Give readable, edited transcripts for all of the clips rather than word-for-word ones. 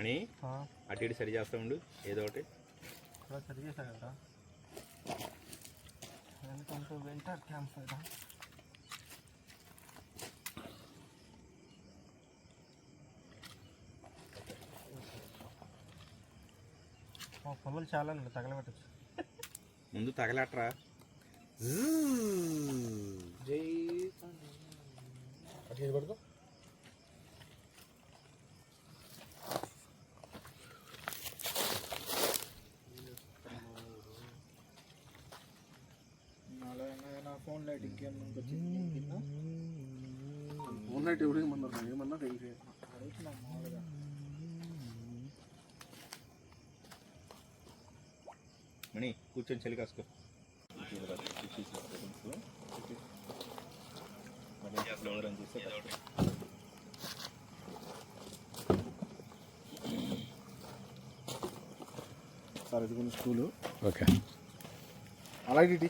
అని అటు ఇటు సరి చేస్తూ ఉండు ఏదో ఒకటి సరి చేసా కదా కొంచెం వింటర్ క్యాంప్ ఫైర్ పొమ్మలు చాలా తగలబెట్టచ్చు ముందు తగలట్రా జై అటు పడుకో ఫోన్ లైట్ ఇంకేం ఫోన్ లైట్ ఎవరు ఏమన్నా అడుగుతున్నా మామూలుగా మణి కూర్చొని చలి కాసుకో సార్ ఇది స్కూలు ఓకే అలాగే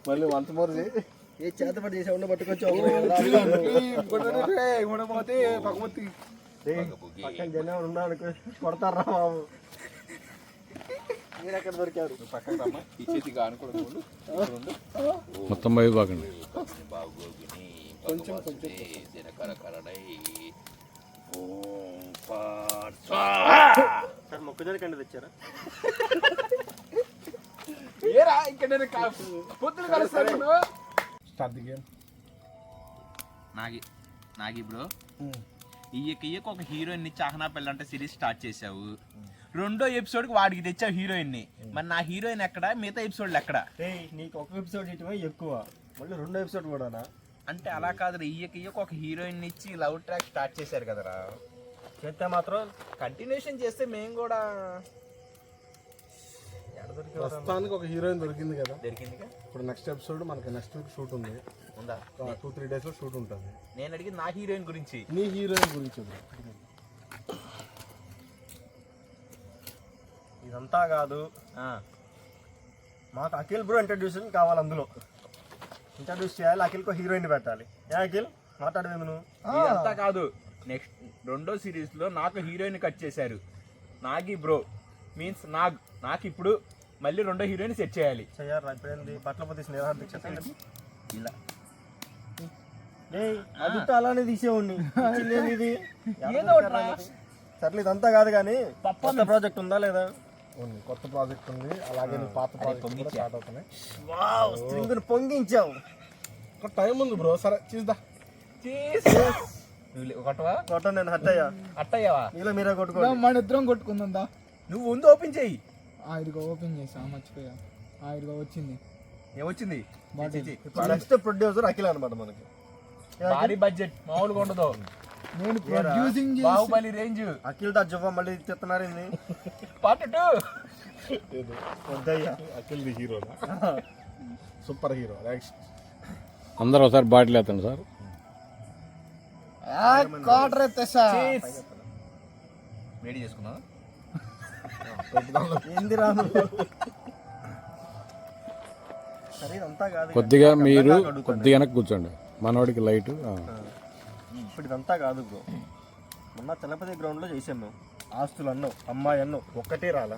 మళ్ళీ వంట మోరు ఏ చేతపడి చేసా ఉండ పట్టుకొచ్చావు పక్కన జనం ఉన్నాడు కొడతారా బాబు మీరు ఎక్కడ దొరికారు మొత్తం బాగా బాగండి కొంచెం సార్ మొక్కజొన్న కండి తెచ్చారా ఏరా ఇక్కడ పొద్దున కలుస్తాను స్టార్ట్ ది గేమ్ నాగి బ్రో ఇయ్యకి ఒక హీరోయిన్ ని చాహనా పెళ్ళంటే సిరీస్ స్టార్ట్ చేసావు రెండో ఎపిసోడ్ కి వాడికి తెచ్చావు హీరోయిన్ ని మరి నా హీరోయిన్ ఎక్కడ మిగతా ఎపిసోడ్లు ఎక్కడ నీకు ఒక ఎపిసోడ్ ఇటువై ఎక్కువ మళ్ళీ రెండో ఎపిసోడ్ కూడానా అంటే అలా కాదురా ఇయ్యకి ఒక హీరోయిన్ ఇచ్చి లవ్ ట్రాక్ స్టార్ట్ చేశారు కదరా చేస్తే మాత్రం కంటిన్యూషన్ చేస్తే మేము కూడా ప్రస్తుతానికి ఒక హీరోయిన్ దొరికింది కదా దొరికిందిగా ఇప్పుడు నెక్స్ట్ ఎపిసోడ్ మనకి నెక్స్ట్ వీక్ షూట్ ఉంది ఉందా 2-3 days లో షూట్ ఉంటుంది నేను అడిగింది నా హీరోయిన్ గురించి నీ హీరోయిన్ గురించి ఇదంతా కాదు మాకు అఖిల్ బ్రో ఇంట్రడ్యూషన్ కావాలి అందులో ఇంట్రడ్యూస్ చేయాలి అఖిల్కో హీరోయిన్ పెట్టాలి ఏ అఖిల్ మాట్లాడవేమి నువ్వు ఇదంతా కాదు నెక్స్ట్ రెండో సిరీస్ లో నాకు హీరోయిన్ కట్ చేశారు నాగి బ్రో మీన్స్ నాకు ఇప్పుడు మళ్ళీ రెండో హీరోయిన్ సెట్ చేయాలి చెయ్యారా ఇప్పుడేంది బట్టల పోతే స్నేహార్థి ఇలా అది అలానే తీసేవాడిని ఇది ఏదో సర్లే ఇదంతా కాదు కానీ కొత్త ప్రాజెక్ట్ ఉందా లేదా ఉంది కొత్త ప్రాజెక్ట్ ఉంది అలాగే పాత ప్రాజెక్ట్ స్టార్ట్ అవుతున్నాయి పొంగించావు ఒక టైం ఉంది బ్రో సరే చూద్దా కొట్ట నేను అట్టయ్యావా నీలో మీరే కొట్టుకో మన ఇద్దరం కొట్టుకుందా నువ్వు ముందు ఓపెన్ చెయ్యి ఆవిడగా ఓపెన్ చేసా మర్చిపోయా ఆవిడగా వచ్చింది ఏమొచ్చింది నెక్స్ట్ ప్రొడ్యూసర్ అఖిల్ అనమాట మనకి భారీ బడ్జెట్ మామూలుగా ఉండదు నేను ప్రొడ్యూసింగ్ బాహుబలి రేంజ్ అఖిల్ దా జువ్వ మళ్ళీ తిస్తున్నారు part 2 Akhil the hero super hero అందరూ ఒకసారి బాటిల్ వేస్తాను సార్ వేడి చేసుకున్నా ఏంది రాను సరే ఇదంతా కాదు కొద్దిగా మీరు కొద్దిగా వెనక్కి కూర్చోండి మనవాడికి లైట్ ఇప్పుడు ఇదంతా కాదు బ్రో మొన్న తిరుపతి గ్రౌండ్లో చేసాం మేము ఆస్తులు అన్నావు అమ్మాయి అన్నావు ఒక్కటే రాలా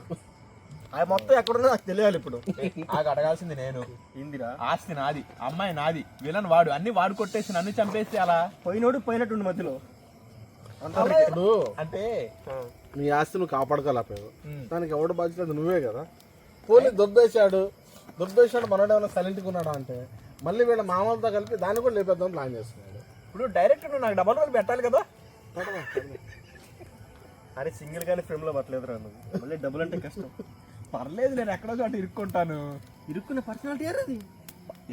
అది మొత్తం ఎక్కడున్నా నాకు తెలియాలి ఇప్పుడు నాకు అడగాల్సింది నేను ఏందిరా ఆస్తి నాది అమ్మాయి నాది విలన్ వాడు అన్ని వాడు కొట్టేసి నన్ను చంపేసి అలా పోయినోడు పోయినట్టుండి మధ్యలో ఇప్పుడు అంటే నీ ఆస్తి నువ్వు కాపాడుకోలేకపోయావు దానికి ఎవడు బాధ్యత నువ్వే కదా పోనీ దొబ్బేశాడు మనోడు ఏమైనా సైలెంట్గా ఉన్నాడా అంటే మళ్ళీ వీళ్ళ మామూలుతో కలిపి దాన్ని కూడా లేపేద్దాం ప్లాన్ చేస్తున్నాడు ఇప్పుడు డైరెక్ట్ నువ్వు నాకు డబల్ రోల్ పెట్టాలి కదా అరే సింగిల్ గానీ ఫ్రేమ్ లో పట్టలేదురా నువ్వు మళ్ళీ డబుల్ అంటే కష్టం పర్లేదు నేను ఎక్కడో చోట ఇరుక్కుంటాను ఇరుక్కున్న పర్సనాలిటీ అది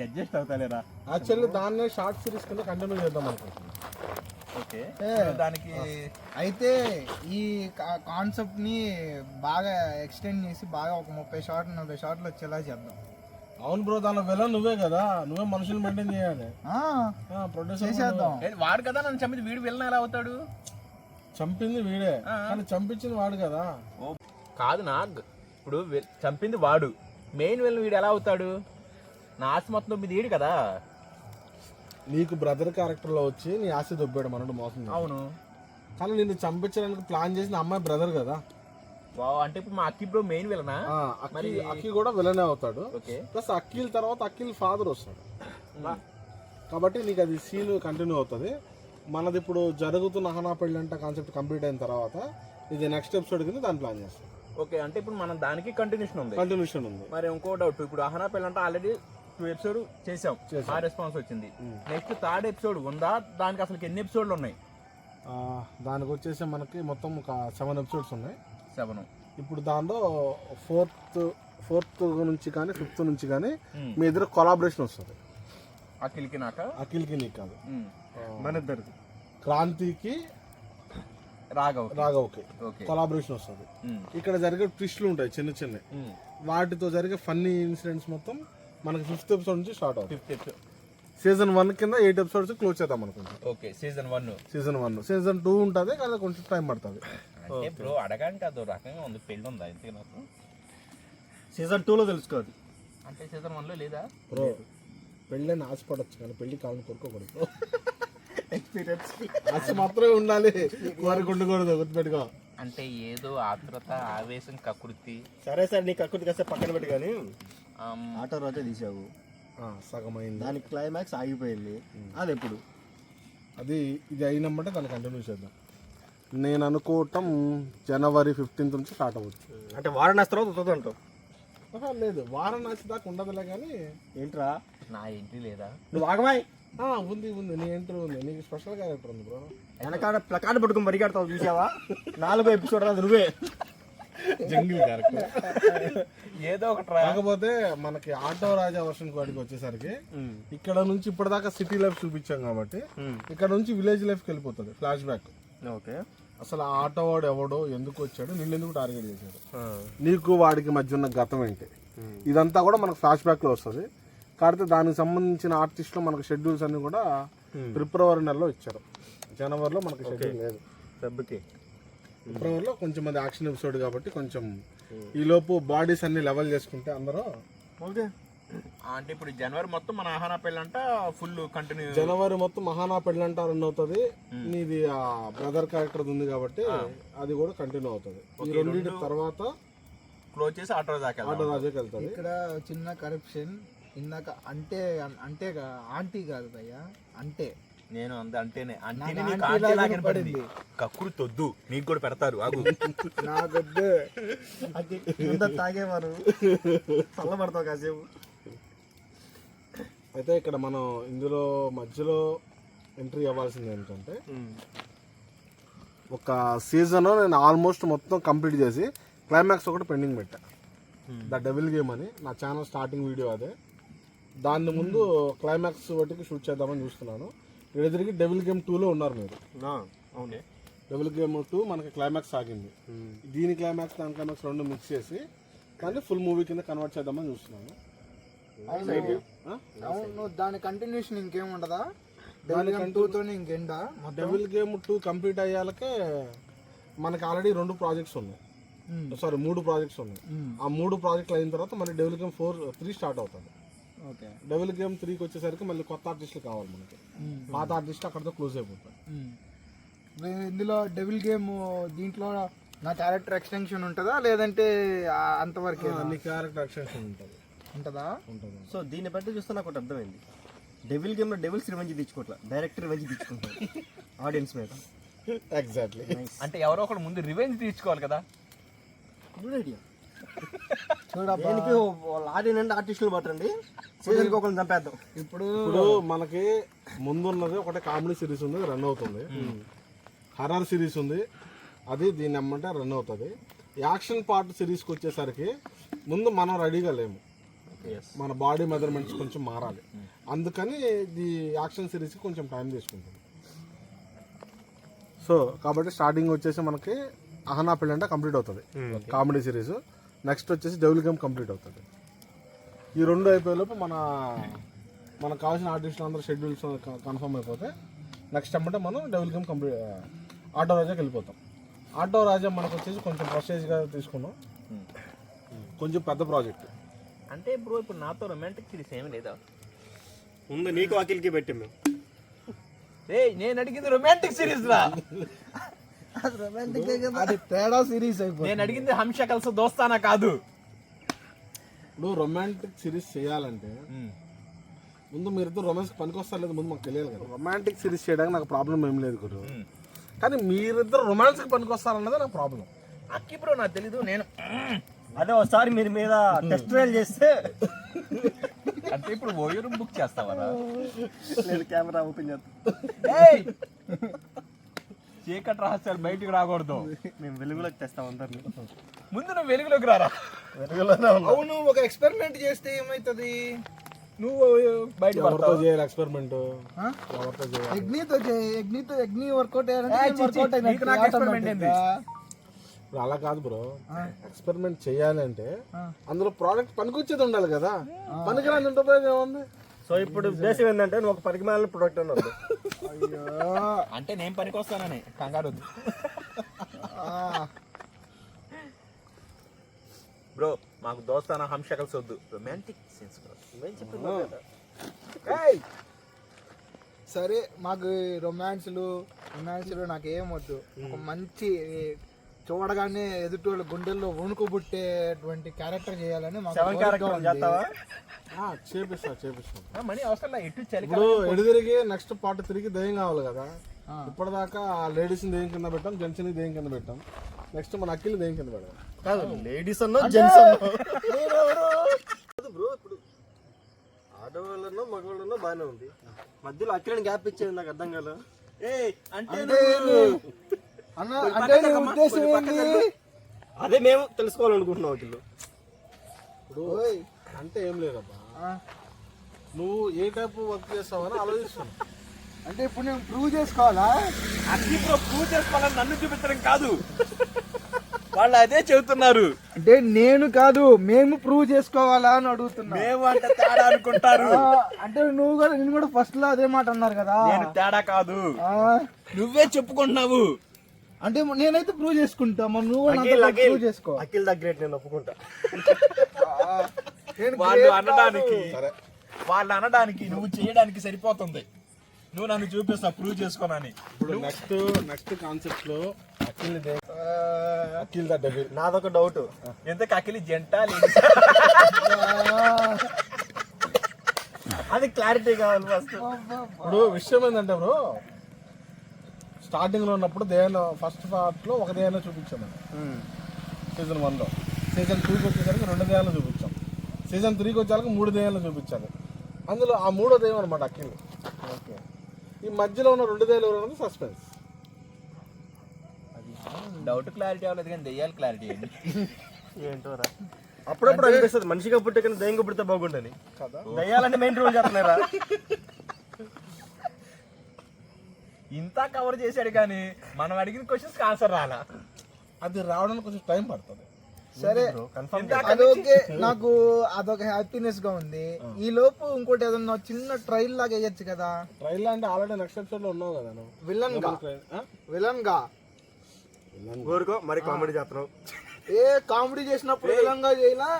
అడ్జస్ట్ అవుతాలేరా యాక్చువల్లీ దాన్నే షార్ట్ సిరీస్ కింద కంటిన్యూ చేద్దాం అనుకుంటున్నాను ఓకే దానికి అయితే ఈ కాన్సెప్ట్ ని బాగా ఎక్స్టెండ్ చేసి బాగా ఒక 30-40 షాట్లు వచ్చేలా చేద్దాం. అవును బ్రో, దానిలో విలన్ నువ్వే కదా, నువ్వే మనుషులు మెయింటైన్ చేయాలి. ప్రొడ్యూసర్ చేద్దాం. వాడు కదా నన్ను చంపింది, వీడు విలన్ ఎలా అవుతాడు? చంపింది వీడే కానీ చంపించింది వాడు కదా. కాదు నా, ఇప్పుడు చంపింది వాడు, మెయిన్ విలన్ వీడు ఎలా అవుతాడు? నా ఆస్తి మొత్తం మీద ఈడు కదా. నీకు బ్రదర్ క్యారెక్టర్లో వచ్చి నీ ఆస్తి దొబ్బాడు మనోడు మోసం చేసి. అవును. కానీ నిన్ను చంపించడానికి ప్లాన్ చేసిన అమ్మాయి బ్రదర్ కదా. అంటే ఇప్పుడు మా అక్కి బ్రో మెయిన్ విలనా? అక్కి కూడా విలనే అవుతాడు. ఓకే. ప్లస్ అఖిల్ తర్వాత అఖిల్ ఫాదర్ వస్తాడు. కాబట్టి నీకు అది సీన్ కంటిన్యూ అవుతుంది. మనది ఇప్పుడు జరుగుతున్న అహనా పెళ్ళి అంటే కాన్సెప్ట్ కంప్లీట్ అయిన తర్వాత ఇది నెక్స్ట్ ఎపిసోడ్ కింద దాన్ని ప్లాన్ చేస్తాం. ఓకే. అంటే ఇప్పుడు మనం దానికి కంటిన్యూషన్ ఉంది. మరి ఇంకో డౌట్, ఇప్పుడు అహనా పెళ్ళి అంటే ఆల్రెడీ 2 ఎపిసోడ్ చేసాం, ఆ రెస్పాన్స్ వచ్చింది. నెక్స్ట్ 3rd ఎపిసోడ్ ఉందా? దానికి అసలు ఎన్ని ఎపిసోడ్లు ఉన్నాయి? దానికి వచ్చేసి మనకి మొత్తం ఒక 7 ఎపిసోడ్స్ ఉన్నాయి. 7. ఇప్పుడు దానిలో 4th నుంచి కానీ 5th నుంచి కానీ మీ ఇద్దరు కొలాబరేషన్ వస్తుంది. అఖిల్కి నీకు కాదు, మన ఇద్దరికి, క్రాంతికి రాఘవ్కి కొలాబరేషన్ వస్తుంది. ఇక్కడ జరిగే ట్విస్ట్లు ఉంటాయి చిన్న చిన్న, వాటితో జరిగే ఫన్నీ ఇన్సిడెంట్స్ మొత్తం మనకి 5th ఎపిసోడ్ నుంచి స్టార్ట్ అవుతుంది. సీజన్ 1 కింద 8 ఎపిసోడ్స్ క్లోజ్ చేద్దాం అనుకుంటాం. ఓకే. సీజన్ 1. సీజన్ 2 ఉంటుంది, కానీ కొంచెం టైం పడుతుంది. బ్రో అడగండి, అదో రకంగా ఉంది. పెళ్ళి ఉందా ఇంతకీ నాకు? సీజన్ 2లో తెలుసుకోదు. అంటే సీజన్ 1లో లేదా? బ్రో పెళ్ళని ఆశపడచ్చు కానీ పెళ్లి కావాలని కోరుకోకూడదు. ఎక్స్పీరియన్స్ ఆశ మాత్రమే ఉండాలి, కోరుకుండకూడదు, గుర్తుపెట్టుకో. అంటే ఏదో ఆత్రత, ఆవేశం, కకృతి. సరే సార్, నీ కకృతి కాస్త పక్కన పెట్టి, కానీ ఆటో రోజే తీసావు, సగమైంది, దానికి క్లైమాక్స్ ఆగిపోయింది. అది ఎప్పుడు? ఇది అయినమ్మంటే దాన్ని కంటిన్యూ చేద్దాం. నేను అనుకోవటం జనవరి 15th నుంచి స్టార్ట్ అవ్వచ్చు. అంటే వారణాసి తర్వాత వస్తుంది అంటావు? లేదు, వారణాసి దాకా ఉండదులే. కానీ ఏంట్రా నా ఎంట్రీ లేదా? నువ్వు ఆగమాయి. ఉంది నీ ఎంట్రీ ఉంది. నీకు స్పెషల్ క్యారెక్టర్ ఉంది బ్రో. వెనకాడ ప్లకార్డ్ పట్టుకుని పరిగెడతావు, చూసావా? 4వ ఎపిసోడ్ రాదు నువ్వే జంగిల్ క్యారెక్టర్. ఏదో ఒకటి. కాకపోతే మనకి ఆటో రాజా వర్షన్ వాటికి వచ్చేసరికి ఇక్కడ నుంచి ఇప్పటిదాకా సిటీ లైఫ్ చూపించాం కాబట్టి ఇక్కడ నుంచి విలేజ్ లైఫ్కి వెళ్ళిపోతుంది ఫ్లాష్ బ్యాక్. ఓకే. అసలు ఆ ఆటో వాడు ఎవడో, ఎందుకు వచ్చాడు, నిన్ను ఎందుకు టార్గెట్ చేశాడు, నీకు వాడికి మధ్య ఉన్న గతం ఏంటి, ఇదంతా కూడా మనకు ఫ్లాష్ బ్యాక్ లో వస్తుంది. కాబట్టి దానికి సంబంధించిన ఆర్టిస్టులు మనకు షెడ్యూల్స్ అన్ని కూడా ఫిబ్రవరి నెలలో ఇచ్చారు. జనవరిలో మనకి షెడ్యూల్ లేదు. ఫిబ్రవరిలో కొంచెం మంది యాక్షన్ ఎపిసోడ్ కాబట్టి కొంచెం ఈ లోపు బాడీస్ అన్ని లెవెల్ చేసుకుంటే అందరూ ఓకే. అంటే ఇప్పుడు జనవరి మొత్తం మన ఆహానా పెళ్ళంట ఫుల్ కంటిన్యూ. జనవరి మొత్తం మహానా పెళ్ళంట రన్ అవుతుంది. నీది ఆ బ్రదర్ క్యారెక్టర్ ఉంది కాబట్టి అది కూడా కంటిన్యూ అవుతుంది. ఈ రెండింటి తర్వాత క్లోజ్ చేసి ఆటో రాజాకి వెళ్తుంది. ఇక్కడ చిన్న కరప్షన్ ఇందాక. అంటే ఆంటీ కాదు భయ్యా, అంటే నేను అంటేనే పడింది. కక్కుడు తొద్దు, నీకు కూడా పెడతారు. ఆగు, నాకొద్దు. తాగేవారు చల్లబడతావు కాసేపు. అయితే ఇక్కడ మనం ఇందులో మధ్యలో ఎంట్రీ అవ్వాల్సింది ఏంటంటే, ఒక సీజన్ నేను ఆల్మోస్ట్ మొత్తం కంప్లీట్ చేసి క్లైమాక్స్ ఒకటి పెండింగ్ పెట్టా. ద డెవిల్ గేమ్ అని నా ఛానల్ స్టార్టింగ్ వీడియో అదే. దాని ముందు క్లైమాక్స్ ఒకటికి షూట్ చేద్దామని చూస్తున్నాను. ఎదురికి డెవిల్ గేమ్ 2లో ఉన్నారు మీరు. డెవిల్ గేమ్ 2 మనకి క్లైమాక్స్ ఆగింది. దీని క్లైమాక్స్ దాని క్లైమాక్స్ రెండు మిక్స్ చేసి కానీ ఫుల్ మూవీ కింద కన్వర్ట్ చేద్దామని చూస్తున్నాను. అవును, దాని కంటిన్యూషన్ ఇంకేం ఉండదా? డెవిల్ గేమ్ 2 కంప్లీట్ అయ్యాలకే మనకి ఆల్రెడీ 2 ప్రాజెక్ట్స్ ఉన్నాయి. సారీ 3 ప్రాజెక్ట్స్ ఉన్నాయి. ఆ 3 ప్రాజెక్టులు అయిన తర్వాత మళ్ళీ డెవిల్ గేమ్ 3 స్టార్ట్ అవుతుంది. డెవిల్ గేమ్ 3కి వచ్చేసరికి మళ్ళీ కొత్త ఆర్టిస్టులు కావాలి మనకి. పాత ఆర్టిస్ట్ అక్కడితో క్లోజ్ అయిపోతారు. ఇందులో డెవిల్ గేమ్ దీంట్లో నా క్యారెక్టర్ ఎక్స్టెన్షన్ ఉంటుందా, లేదంటే అంతవరకు నీ క్యారెక్టర్ ఎక్స్టెన్షన్ ఉంటుందా? సో దీన్ని బట్టి చూస్తే నాకు ఒకటి అర్థమైంది. డెవిల్ గేమ్ లో డెవిల్స్ రివెంజ్ తెచ్చుకోవట్లా, డైరెక్టర్ రివెంజ్ తెచ్చుకుంటారు ఆడియన్స్ మీద. ఎగ్జాక్ట్లీ. అంటే ఎవరో ఒకటి ముందు రివెంజ్ తీసుకోవాలి కదా. Good idea. ఆడియన్స్ ఆర్టిస్టులు పట్టండి, సీజన్కి ఒకరిని చంపేద్దాం. ఇప్పుడు మనకి ముందున్నది ఒకటి కామెడీ సిరీస్ ఉంది, రన్ అవుతుంది. హర్రర్ సిరీస్ ఉంది, అది దీన్ని అమ్మంటే రన్ అవుతుంది. యాక్షన్ పార్ట్ సిరీస్కి వచ్చేసరికి ముందు మనం రెడీగా లేము. మన బాడీ మెజర్మెంట్స్ కొంచెం మారాలి. అందుకని ఈ యాక్షన్ సిరీస్కి కొంచెం టైం తీసుకుంటుంది. సో కాబట్టి స్టార్టింగ్ వచ్చేసి మనకి అహనా పెళ్ళి అంటే కంప్లీట్ అవుతుంది కామెడీ సిరీస్. నెక్స్ట్ వచ్చేసి డెవిల్ గేమ్ కంప్లీట్ అవుతుంది. ఈ 2 అయిపోయేలోపు మనకు కావాల్సిన ఆర్టిస్టులు అందరూ షెడ్యూల్స్ కన్ఫర్మ్ అయిపోతే నెక్స్ట్ అంటే మనం డెవిల్ గేమ్ కంప్లీట్ ఆటో రాజాకి వెళ్ళిపోతాం. ఆటో రాజా మనకు వచ్చేసి కొంచెం ప్రెస్టేజ్గా తీసుకున్నాం, కొంచెం పెద్ద ప్రాజెక్ట్. అంటే బ్రో ఇప్పుడు నాతో రొమాంటిక్ సిరీస్ ఏమి లేదా? ముందు నీకు అఖిల్కి పెట్టి మేము నేను అడిగింది రొమాంటిక్ సిరీస్ రా. అది తేడా సిరీస్ అయిపోయింది. నేను అడిగింది హంషకల్స్ దోస్తానా కాదు. ఇప్పుడు రొమాంటిక్ సిరీస్ చేయాలంటే ముందు మీరిద్దరు రొమాన్స్ పనికొస్తారు లేదు ముందు మాకు తెలియాలి కదా. రొమాంటిక్ సిరీస్ చేయడానికి నాకు ప్రాబ్లం ఏం లేదు గురు, కానీ మీరిద్దరు రొమాన్స్ పనికొస్తారన్నదే నాకు ప్రాబ్లం. అక్కి బ్రో నాకు తెలీదు. నేను అదే ఒకసారి మీరు మీద టెస్ట్ ట్రయల్ చేస్తే అంటే ఇప్పుడు ఓయో రూమ్ బుక్ చేస్తావరా? నేను కెమెరా ఓపెన్ చేస్తాను. చీకటి రహస్యాలు బయటికి రాకూడదు. మేము వెలుగులోకి తెస్తాం అందరినీ. ముందు నువ్వు వెలుగులోకి రారా. వెలుగులోనే ఉన్నా. అవును, ఒక ఎక్స్పెరిమెంట్ చేస్తే ఏమైతుంది? నువ్వు బయట ఎవరితో చేయాలి ఎక్స్పెరిమెంట్? ఆ? ఎవరితో చేయాలి? అగ్ని వర్కౌట్ ఇప్పుడు అలా కాదు బ్రో, ఎక్స్పెరిమెంట్ చేయాలి అంటే అందులో ప్రోడక్ట్ పనికొచ్చేది ఉండాలి కదా. పనికిరాని ఉంటుందో ఏముంది. సో ఇప్పుడు ఉద్దేశం ఏంటంటే నువ్వు ఒక పరిమాణ ప్రొడక్ట్ అన్నది. అంటే నేను పనికి వస్తానని కంగారు బ్రో. మాకు దోస్తానా హంషకల్స్ వద్దు, రొమాంటిక్ సీన్స్. సరే, మాకు రొమాన్స్లు నాకు ఏం వద్దు. ఒక మంచి చూడగానే ఎదుటి గుండెల్లో వణుకు పుట్టేటువంటి క్యారెక్టర్ చేయాలని మాకు కోరిక ఉంది. చేపిస్తా. మనీ అవసరం ఎటు చలి. ఇప్పుడు ఎడుదిరిగి నెక్స్ట్ పార్ట్ తిరిగి దయ్యం కావాలి కదా. ఇప్పటిదాకా లేడీస్ ని దయ్యం కింద పెట్టాం, జెంట్స్ ని దయ్యం కింద పెట్టాం. నెక్స్ట్ మన అక్కిని దయ్యం కింద పెడదాం. కాదు లేడీస్ అన్నా జెంట్స్ అన్నా బ్రో. ఇప్పుడు ఆడవాళ్ళన్నా మగవాళ్ళన్నా బాగానే ఉంది, మధ్యలో అఖిలని గ్యాప్ ఇచ్చేది నాకు అర్థం కాదు. అంటే నీ ఉద్దేశం ఏంటి? అదే మేము తెలుసుకోవాలనుకుంటున్నాం. అఖిల్ ఇప్పుడు అంటే ఏం లేదబ్బా, నువ్వు ఏ టైప్ వర్క్ చేస్తావని ఆలోచిస్తున్నావు. అంటే ఇప్పుడు నేను ప్రూవ్ చేసుకోవాలా? అన్ని ప్రూవ్ చేసుకోవాలని నన్ను చూపించడం కాదు, వాళ్ళు అదే చెబుతున్నారు. అంటే నేను కాదు, మేము ప్రూవ్ చేసుకోవాలా అని అడుగుతున్నా. మేము అంటే తేడా అనుకుంటారు. అంటే నేను కూడా ఫస్ట్ లో అదే మాట అన్నారు కదా. నేను తేడా కాదు, నువ్వే చెప్పుకుంటున్నావు. అంటే నేనైతే ప్రూవ్ చేసుకుంటా, మరి నువ్వు ప్రూవ్ చేసుకో. అఖిల్ ద గ్రేట్, నేను ఒప్పుకుంటా. వాళ్ళు అనడానికి నువ్వు చేయడానికి సరిపోతుంది. నువ్వు నన్ను చూపిస్తావు ప్రూవ్ చేసుకోనని. ఇప్పుడు నెక్స్ట్ కాన్సెప్ట్ లో అఖిల్ ద డెవిల్. నాదొక డౌట్, ఎంతకు అఖిలి జంట అది క్లారిటీ కావాలి ఫస్ట్. ఇప్పుడు విషయం ఏంటంటే బ్రో, స్టార్టింగ్ లో ఉన్నప్పుడు దేని ఫస్ట్ పార్ట్ లో ఒక దేని చూపించాం సీజన్ 1 లో. సీజన్ 2కి వచ్చేసరికి 2 దేయాలను చూపించాం. సీజన్ 3కి వచ్చేసరికి 3 దేయాలను చూపించాలి. అందులో ఆ 3వ దెయ్యం అనమాట అఖిల్. ఓకే, ఈ మధ్యలో ఉన్న 2 దెయ్యాలు ఎవరు సస్పెన్స్. డౌట్ క్లారిటీ అవ్వలేదు కానీ దెయ్యాలు క్లారిటీ అయింది. ఏంటోరా, అప్పుడప్పుడు అనిపిస్తుంది మనిషిగా పుట్టే కానీ దయ్యంగా పుడితే బాగుండని కదా. దయ్యాలంటే మెయిన్ రోల్ చేస్తున్నారా? ఇంత కవర్ చేశాడు కానీ మనం అడిగిన క్వశ్చన్స్ ఆన్సర్ రాలా. అది రావడానికి కొంచెం టైం పడుతుంది. సరే, అదొకే, నాకు అదొక హ్యాపీనెస్ గా ఉంది. ఈ లోపు ఇంకోటి ఏదన్నా చిన్న ట్రైల్ లాగా వేయచ్చు కదా. ట్రైల్ అంటే ఆల్రెడీ నెక్స్ట్ ఎపిసోడ్ లో ఉన్నావు కదా నువ్వు. విలన్ గా ఊరుకో, మరి కామెడీ చేస్తున్నావు. ఏ కామెడీ చేసినప్పుడు విలన్ గా చేయాలా?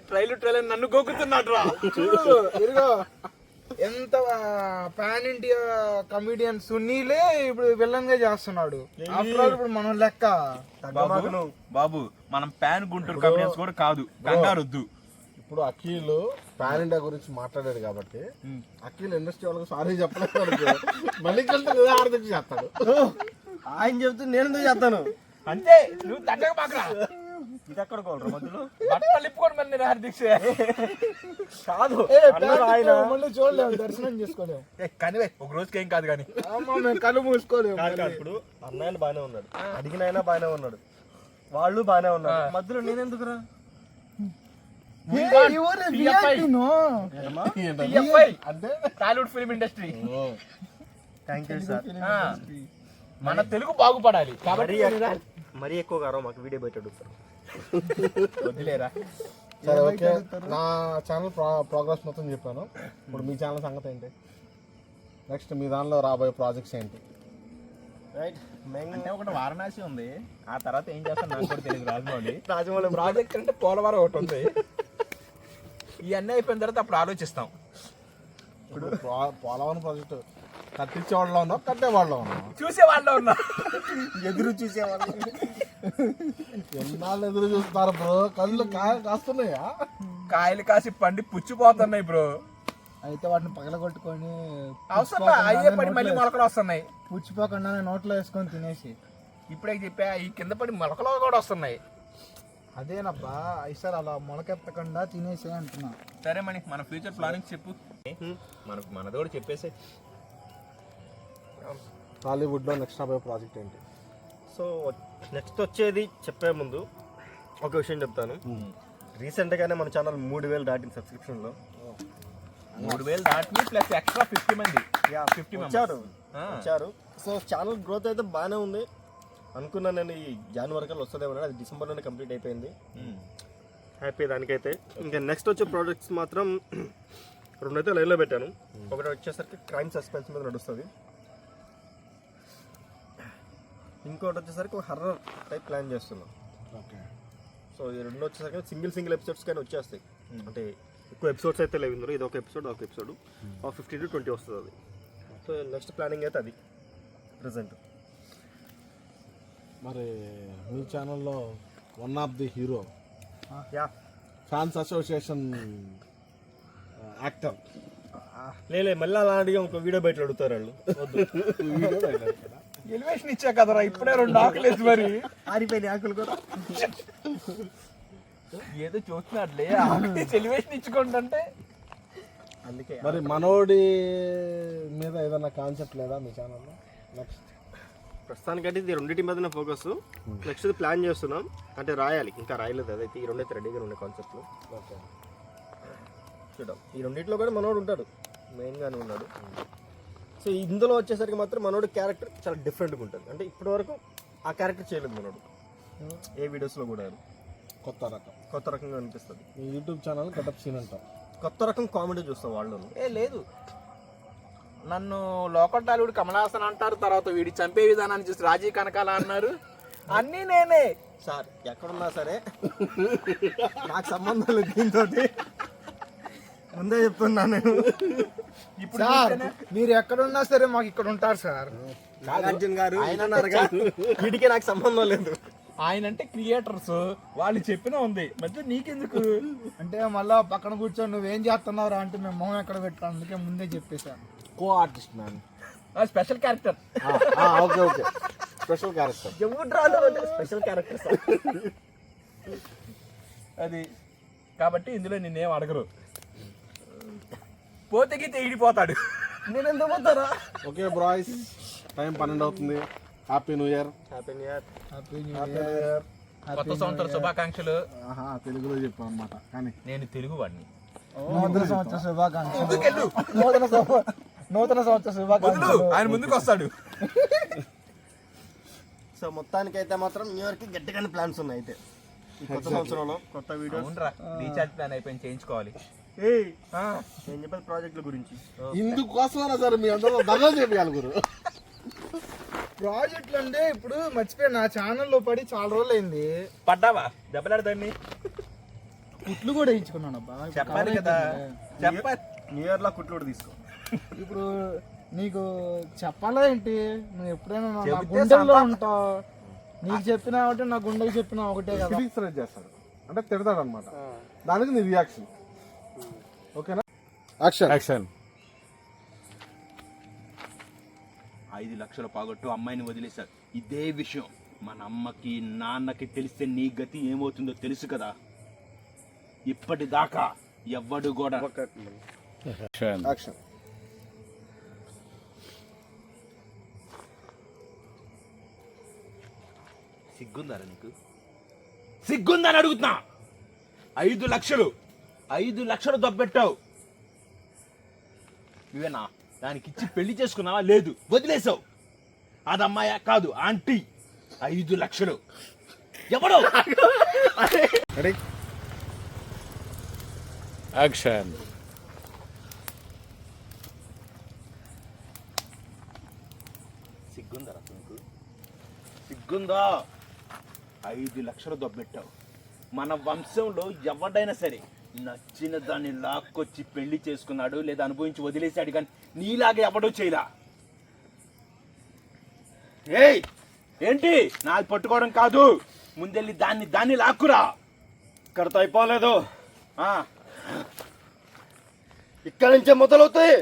ట్రైలర్ నన్ను గోకుతున్నాడు రా. చూడు ఇదిగో, ఎంత పాన్ ఇండియా కమిడియన్ సునీలే ఇప్పుడు విలన్ గా చేస్తున్నాడు. ఇప్పుడు మనం లెక్క బాబు, మనం పాన్ గుంటూరు కమిడియన్స్ కూడా కాదు, కంగారొద్దు. ఇప్పుడు అఖిల్ పాన్ ఇండియా గురించి మాట్లాడాడు కాబట్టి అఖిల్ ఇండస్ట్రీ వాళ్ళకి సారీ చెప్పలేదు. మళ్ళీ ఆర్థిక చేస్తాడు. ఆయన చెప్తే నేను ఎందుకు చేస్తాను అంతే. నువ్వు తగ్గక పాకరా. ఇది ఎక్కడ కోలరా మధ్యలో బట్టలు ఇప్పుకోండి మళ్ళీ హార్దిక్ కాదు. మళ్ళీ చూడలేము, దర్శనం చేసుకోలేము. కానీ ఒక రోజుకి ఏం కాదు కానీ మేము కళ్ళు మూసుకోలేము. ఇప్పుడు అన్నయ్య బానే ఉన్నాడు, అడిగిన ఆయన బానే ఉన్నాడు, వాళ్ళు బానే ఉన్నారు, మధ్యలో నేనెందుకురా? అంటే Tollywood film industry. Thank you sir. మన తెలుగు బాగుపడాలి కాబట్టి మరీ ఎక్కువగా మాకు వీడియో పెట్టాడు వదిలేరా. సరే ఓకే, నా ఛానల్ ప్రోగ్రెస్ మొత్తం చెప్పాను. ఇప్పుడు మీ ఛానల్ సంగతి ఏంటి? నెక్స్ట్ మీ దానిలో రాబోయే ప్రాజెక్ట్స్ ఏంటి? రైట్, అంటే ఒకటి వారణాసి ఉంది, ఆ తర్వాత ఏం చేస్తాను నాకు కూడా తెలియదు. రాజమౌళి రాజమౌళి ప్రాజెక్ట్ అంటే పోలవరం ఒకటి ఉంది. ఇవన్నీ అయిపోయిన తర్వాత అప్పుడు ఆలోచిస్తాం. ఇప్పుడు పోలవరం ప్రాజెక్టు కట్టించే వాళ్ళలో ఉన్నాం, కట్టే వాళ్ళలో ఉన్నాం, చూసే వాళ్ళు ఉన్నా ఎదురు చూసేవాళ్ళు. ఎన్నాళ్ళు ఎదురు చూస్తారు బ్రో, కళ్ళు కాస్తున్నాయా? కాయలు కాసి పండి పుచ్చిపోతున్నాయి బ్రో. అయితే వాటిని పగలగొట్టుకొని అవసరం అయ్యే పడి మళ్ళీ మొలకలు వస్తున్నాయి. పుచ్చిపోకుండా నోట్లో వేసుకొని తినేసి. ఇప్పుడే చెప్పా, ఈ కింద పడి మొలకలు కూడా వస్తున్నాయి. అదేనబ్బా ఈసారి అలా మొలకెత్తకుండా తినేసే అంటున్నా. సరే మణి, మన ఫ్యూచర్ ప్లానింగ్ చెప్పు. మనది కూడా చెప్పేసి. హాలీవుడ్లో నెక్స్ట్ రాబోయే ప్రాజెక్ట్ ఏంటి? సో నెక్స్ట్ వచ్చేది చెప్పే ముందు ఒక విషయం చెప్తాను. రీసెంట్గానే మన ఛానల్ 3000 దాటింది సబ్స్క్రిప్షన్లో. 3000 దాటి ప్లస్ ఎక్స్ట్రా 50 మంది 50 వచ్చారు. సో ఛానల్ గ్రోత్ అయితే బాగానే ఉంది. అనుకున్నాను నేను ఈ జనవరి కల్లా వస్తుందేమో, అది డిసెంబర్లోనే కంప్లీట్ అయిపోయింది. హ్యాపీ దానికైతే. ఇంకా నెక్స్ట్ వచ్చే ప్రాజెక్ట్స్ మాత్రం 2 అయితే లైన్లో పెట్టాను. ఒకటి వచ్చేసరికి క్రైమ్ సస్పెన్స్ మీద నడుస్తుంది, ఇంకోటి వచ్చేసరికి ఒక హర్రర్ టైప్ ప్లాన్ చేస్తున్నాం. ఓకే. సో ఈ 2 వచ్చేసరికి సింగిల్ ఎపిసోడ్స్ కానీ వచ్చేస్తాయి. అంటే ఎక్కువ ఎపిసోడ్స్ అయితే లేవు ఇందులో, ఇది ఒక ఎపిసోడ్ 15 to 20 వస్తుంది అది. సో నెక్స్ట్ ప్లానింగ్ అయితే అది ప్రజెంట్. మరి మీ ఛానల్లో one of the hero yeah fans association actor లేలే మళ్ళీ అలా అడిగా ఇంకో వీడియో బయట అడుగుతారు వాళ్ళు. ఎలివేషన్ ఇచ్చా కదరా ఇప్పుడే 2 ఆకులు వేసి మరి ఆరిపోయిన ఆకులు కూడా ఏదో చూస్తున్నాడులే ఎలివేషన్ ఇచ్చుకోండి. అందుకే మరి మనోడి మీద ఏదైనా కాన్సెప్ట్ లేదా మీ ఛానల్లో? నెక్స్ట్ ప్రస్తుతానికంటే ఇది 2 మీదనే ఫోకస్. నెక్స్ట్ ప్లాన్ చేస్తున్నాం, అంటే రాయాలి, ఇంకా రాయలేదు. అదైతే ఈ 2 అయితే రెడీగా ఉండే కాన్సెప్ట్లు. ఓకే. చూద్దాం. ఈ 2 కూడా మనోడు ఉంటాడు, మెయిన్గానే ఉన్నాడు. సో ఇందులో వచ్చేసరికి మాత్రం మనోడు క్యారెక్టర్ చాలా డిఫరెంట్గా ఉంటుంది. అంటే ఇప్పటి వరకు ఆ క్యారెక్టర్ చేయలేదు మనోడు ఏ వీడియోస్లో కూడా. కొత్త రకంగా అనిపిస్తుంది. మీ యూట్యూబ్ ఛానల్ గెటప్ సీన్ అంటారు, కొత్త రకం కామెడీ చూస్తాం వాళ్ళు. లేదు, నన్ను లోకల్ టాలీవుడ్ కమల్ హాసన్ అంటారు, తర్వాత వీడి చంపే విధానాన్ని చూసి రాజీవ్ కనకాల అన్నారు. అన్నీ నేనే సార్, ఎక్కడున్నా సరే నాకు సంబంధం లేదు దీంతో, ముందే చెప్తున్నా నేను. ఇప్పుడు సార్ మీరు ఎక్కడున్నా సరే మాకు ఇక్కడ ఉంటారు సార్. నాగార్జున గారు ఆయన అన్నారుగా, వీటికి నాకు సంబంధం లేదు. ఆయన అంటే క్రియేటర్స్, వాళ్ళు చెప్పినా ఉంది మధ్య నీకెందుకు. అంటే మళ్ళా పక్కన కూర్చొని నువ్వేం చేస్తున్నావురా అంటే మేము మొహం ఎక్కడ పెట్టాం, అందుకే ముందే చెప్పేశాను. Co artist man, special character. Okay okay, special character. Special character అది కాబట్టి ఇందులో నిన్నేం అడగరు. పోతేకి తెగిపోతాడు. నేను ఎందుకు పోతారా? ఓకే బాయ్స్, టైం 12 అవుతుంది. Happy new year. Happy new year. Happy new year. కొత్త సంవత్సర శుభాకాంక్షలు. తెలుగులో చెప్పాం అనమాట, కానీ నేను తెలుగు వాడిని. నూతన సంవత్సర శుభాకాంక్షలు. నూతన సంవత్సర శుభాకాంక్షలు. ఆయన ముందుకు వస్తాడు. సో మొత్తానికైతే మాత్రం న్యూ ఇయర్ కి గట్టిగానే ప్లాన్స్ ఉన్నాయి. అయితే ఈ కొత్త సంవత్సరంలో కొత్త వీడియో రీఛార్జ్ ప్లాన్ అయిపోయింది, చేయించుకోవాలి. నేను చెప్పేది ప్రాజెక్టుల గురించి. ఇందుకోసమైనా సరే మీ అందరూ దగా చేయగలుగురు. ప్రాజెక్టులు అంటే ఇప్పుడు మర్చిపోయా, నా ఛానల్లో పడి చాలా రోజులు అయింది. పడ్డావా దెబ్బలాడు దాన్ని? కుట్లు కూడా వేయించుకున్నాను అబ్బా. చెప్పాలి కదా, చెప్పాలి. న్యూ ఇయర్ లో కుట్లు కూడా తీసుకో. ఇప్పుడు నీకు చెప్పాలా ఏంటి? నువ్వు ఎప్పుడైనా నా చెబితే గుండెల్లో ఉంటావు. నీకు చెప్పినా ఒకటి, నా గుండెకి చెప్పినా ఒకటే కదా. క్రిటిసైజ్ చేస్తాడు అంటే తిడతాడు అనమాట, దానికి నీ రియాక్షన్. ఓకేనా? యాక్షన్. 5 లక్షలు పాగొట్టు అమ్మాయిని వదిలేశారు. ఇదే విషయం మన అమ్మకి నాన్నకి తెలిస్తే నీ గతి ఏమవుతుందో తెలుసు కదా. ఇప్పటిదాకా ఎవ్వడు కూడా యాక్షన్. సిగ్గుందారా నీకు? సిగ్గుందని అడుగుతున్నా. 5 లక్షలు దొబ్బెట్టావు. నువ్వేనా దానికి ఇచ్చి పెళ్లి చేసుకున్నావా? లేదు, వదిలేసావు. అది అమ్మాయా? కాదు, ఆంటీ. 5 లక్షలు ఎవడో. యాక్షన్. సిగ్గుందా నీకు? సిగ్గుందా? 5 లక్షలు దొబ్బెట్టావు. మన వంశంలో ఎవడైనా సరే నచ్చిన దాన్ని లాక్కొచ్చి పెళ్లి చేసుకున్నాడు లేదా అనుభవించి వదిలేశాడు కానీ నీలాగే ఎవడో చేయలా. ఏయ్ ఏంటి నాది పట్టుకోవడం కాదు, ముందెళ్ళి దాన్ని లాక్కురా. ఇక్కడతో అయిపోలేదు, ఆ, ఇక్కడ నుంచే మొదలవుతాయి.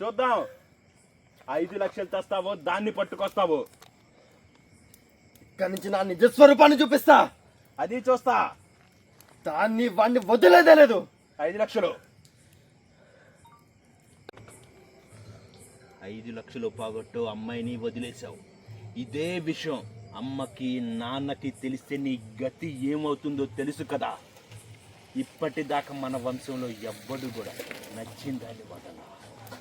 చూద్దాం 5 లక్షలు తెస్తావో దాన్ని పట్టుకొస్తావో. ఇక్కడ నుంచి నా నిజ స్వరూపాన్ని చూపిస్తా, అది చూస్తా. దాన్ని వాడిని వదిలేదే లేదు. 5 లక్షలు 5 లక్షలు పోగొట్టు అమ్మాయిని వదిలేశావు. ఇదే విషయం అమ్మకి నాన్నకి తెలిస్తే నీ గతి ఏమవుతుందో తెలుసు కదా. ఇప్పటిదాకా మన వంశంలో ఎవ్వడు కూడా నచ్చిందని వదల,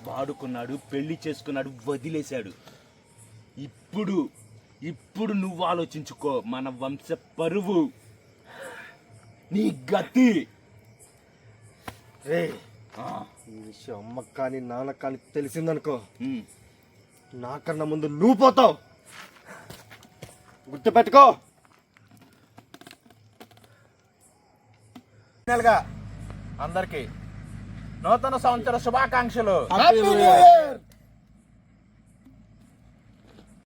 వాడుకున్నాడు, పెళ్లి చేసుకున్నాడు, వదిలేశాడు. ఇప్పుడు నువ్వు ఆలోచించుకో, మన వంశ పరువు, నీ గతి. ఈ విషయం అమ్మకి కానీ నాన్నకి కానీ తెలిసిందనుకో, ఉమ్. నాకన్నా ముందు నువ్వు పోతావు, గుర్తుపెట్టుకో. ఫైనల్గా అందరికి నూతన సంవత్సర శుభాకాంక్షలు. Happy New Year!